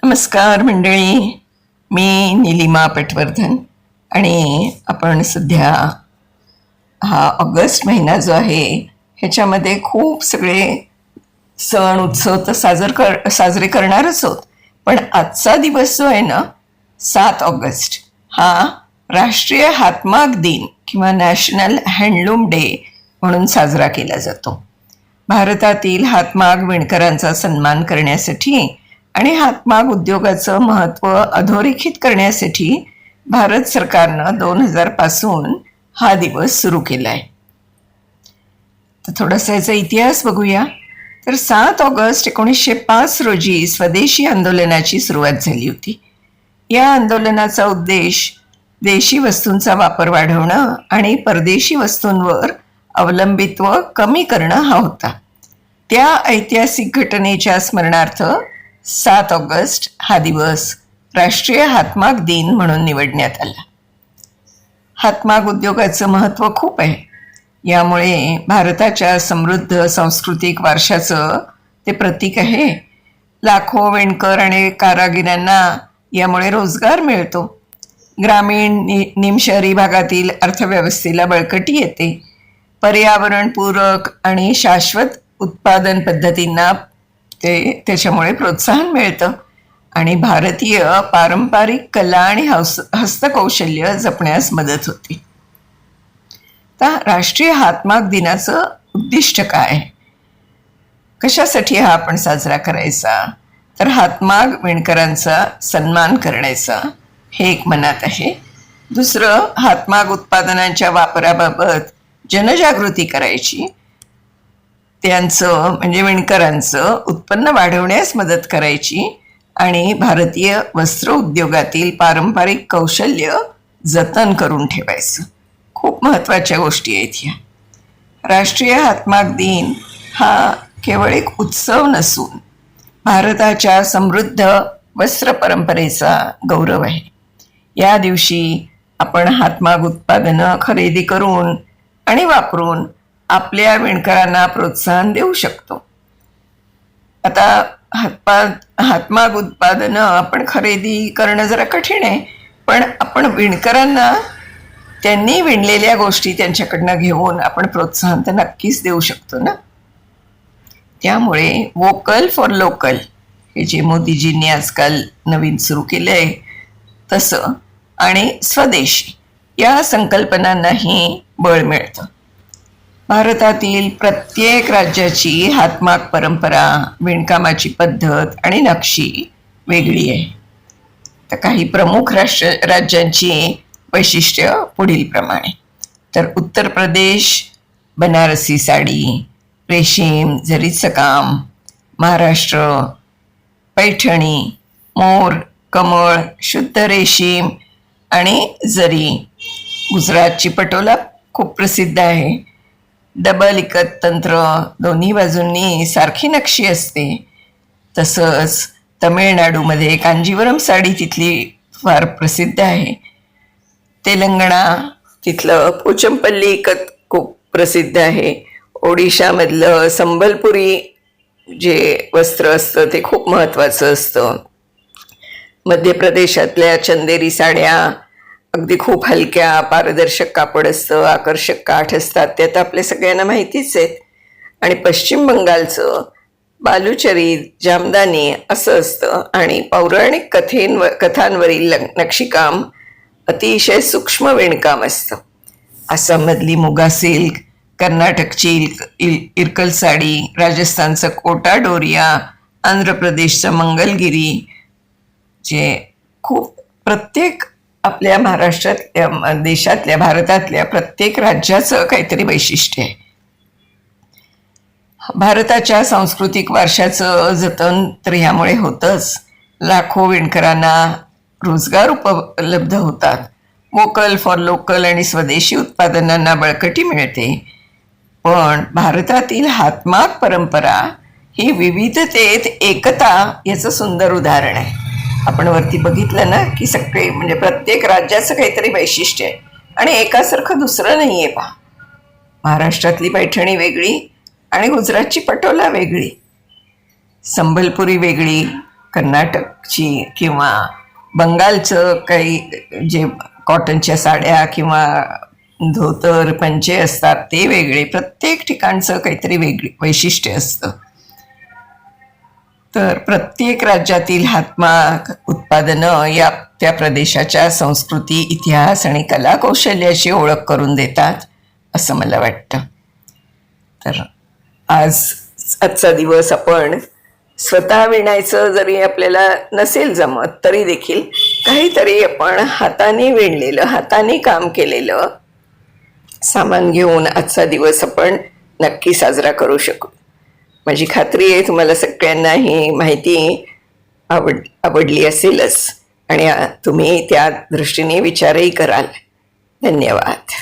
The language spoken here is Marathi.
नमस्कार मंडळी. मी निलिमा पटवर्धन आणि आपण सध्या हा ऑगस्ट महिना जो आहे ह्याच्यामध्ये खूप सगळे सण उत्सव तर साजरे करणारच आहोत. पण आजचा दिवस जो आहे ना, 7 ऑगस्ट, हा राष्ट्रीय हातमाग दिन किंवा नॅशनल हँडलूम डे म्हणून साजरा केला जातो. भारतातील हातमाग विणकरांचा सन्मान करण्यासाठी आणि हातमाग उद्योगाचं महत्त्व अधोरेखित करण्यासाठी भारत सरकारनं 2000 पासून हा दिवस सुरू केला आहे. तर थोडासा याचा इतिहास बघूया. तर 7 ऑगस्ट 1905 रोजी स्वदेशी आंदोलनाची सुरुवात झाली होती. या आंदोलनाचा उद्देश देशी वस्तूंचा वापर वाढवणं आणि परदेशी वस्तूंवर अवलंबित्व कमी करणं हा होता. त्या ऐतिहासिक घटनेच्या स्मरणार्थ 7 ऑगस्ट हा दिवस राष्ट्रीय हातमाग दिन म्हणून निवडण्यात आला. हातमाग उद्योगाचं महत्त्व खूप आहे. यामुळे भारताच्या समृद्ध सांस्कृतिक वारशाचं ते प्रतीक आहे. लाखो विणकर आणि कारागिरांना यामुळे रोजगार मिळतो. ग्रामीण निमशहरी भागातील अर्थव्यवस्थेला बळकटी येते. पर्यावरणपूरक आणि शाश्वत उत्पादन पद्धतींना त्याच्यामुळे प्रोत्साहन मिळतं आणि भारतीय पारंपरिक कला आणि हस्तकौशल्य जपण्यास मदत होते. तर राष्ट्रीय हातमाग दिनाचं उद्दिष्ट काय? कशासाठी हा आपण साजरा करायचा? तर हातमाग विणकरांचा सन्मान करण्याचा हे एक मनात आहे. दुसरं, हातमाग उत्पादनांच्या वापराबाबत जनजागृती करायची. त्यांचं म्हणजे विणकरांचं उत्पन्न वाढवण्यास मदत करायची आणि भारतीय वस्त्र उद्योगातील पारंपरिक कौशल्य जतन करून ठेवायचं. खूप महत्त्वाच्या गोष्टी आहेत ह्या. राष्ट्रीय हातमाग दिन हा केवळ एक उत्सव नसून भारताच्या समृद्ध वस्त्र परंपरेचा गौरव आहे. या दिवशी आपण हातमाग उत्पादनं खरेदी करून आणि वापरून आपल्या विणकरांना प्रोत्साहन देऊ शकतो. आता हातमाग उत्पादनं आपण खरेदी करणं जरा कठीण आहे, पण आपण विणकरांना त्यांनी विणलेल्या गोष्टी त्यांच्याकडनं घेऊन आपण प्रोत्साहन तर नक्कीच देऊ शकतो ना. त्यामुळे वोकल फॉर लोकल हे जे मोदीजींनी आजकाल नवीन सुरू केलं आहे तसं आणि स्वदेशी या संकल्पनांनाही बळ मिळतं. भारतातील प्रत्येक राज्याची हातमाग परंपरा, विणकामाची पद्धत आणि नक्षी वेगळी आहे. तर काही प्रमुख राज्यांची वैशिष्ट्य पुढील प्रमाणे. तर उत्तर प्रदेश बनारसी साडी, रेशीम जरीचं काम. महाराष्ट्र पैठणी, मोर, कमळ, शुद्ध रेशीम आणि जरी. गुजरातची पटोला खूप प्रसिद्ध आहे. डबल इकत तंत्र, दोन्ही बाजूंनी सारखी नक्षी असते. तसंच तमिळनाडूमध्ये कांजीवरम साडी तिथली फार प्रसिद्ध आहे. तेलंगणा तिथलं पोचमपल्ली इकत खूप प्रसिद्ध आहे. ओडिशामधलं संबलपुरी जे वस्त्र असतं ते खूप महत्त्वाचं असतं. मध्य प्रदेशातल्या चंदेरी साड्या अगदी खूप हलक्या, पारदर्शक कापड असतं, आकर्षक काठ असतात, ते आता आपल्या सगळ्यांना माहितीच आहेत. आणि पश्चिम बंगालचं बालुचरी, जामदानी असं असतं आणि पौराणिक कथांवरील नक्षीकाम अतिशय सूक्ष्म विणकाम असतं. आसाममधली मुगा सिल्क, कर्नाटकची इरकल साडी, राजस्थानचं कोटा डोरिया, आंध्र प्रदेशचं मंगलगिरी, जे खूप प्रत्येक आपल्या महाराष्ट्रातल्या, देशातल्या, भारतातल्या प्रत्येक राज्याचं काहीतरी वैशिष्ट्य आहे. भारताच्या सांस्कृतिक वारशाचं जतन तर ह्यामुळे होतंच. लाखो विणकरांना रोजगार उपलब्ध होतात. वोकल फॉर लोकल आणि स्वदेशी उत्पादनांना बळकटी मिळते. पण भारतातील हातमाग परंपरा ही विविधतेत एकता याचं सुंदर उदाहरण आहे. आपण वरती बघितलं ना की सगळे म्हणजे प्रत्येक राज्याचं काहीतरी वैशिष्ट्य आहे आणि एकासारखं दुसरं नाही आहे. पहा, महाराष्ट्रातली पैठणी वेगळी आणि गुजरातची पटोला वेगळी, संबलपुरी वेगळी, कर्नाटकची किंवा बंगालचं काही जे कॉटनच्या साड्या किंवा धोतर पंचे असतात ते वेगळे, प्रत्येक ठिकाणचं काहीतरी वेगळी वैशिष्ट्य असतं. तर प्रत्येक राज्यातील हातमाग उत्पादनं या त्या प्रदेशाच्या संस्कृती, इतिहास आणि कला कौशल्याची ओळख करून देतात असं मला वाटतं. तर आजचा दिवस आपण स्वतः विणायचं जरी आपल्याला नसेल जमत तरी देखील काहीतरी आपण हाताने विणलेलं, हाताने काम केलेलं सामान घेऊन आजचा दिवस आपण नक्की साजरा करू शकू. माझी खात्री आहे तुम्हाला सगळ्यांना ही माहिती आवडली असेलच आणि तुम्ही त्या दृष्टीने विचारही कराल. धन्यवाद.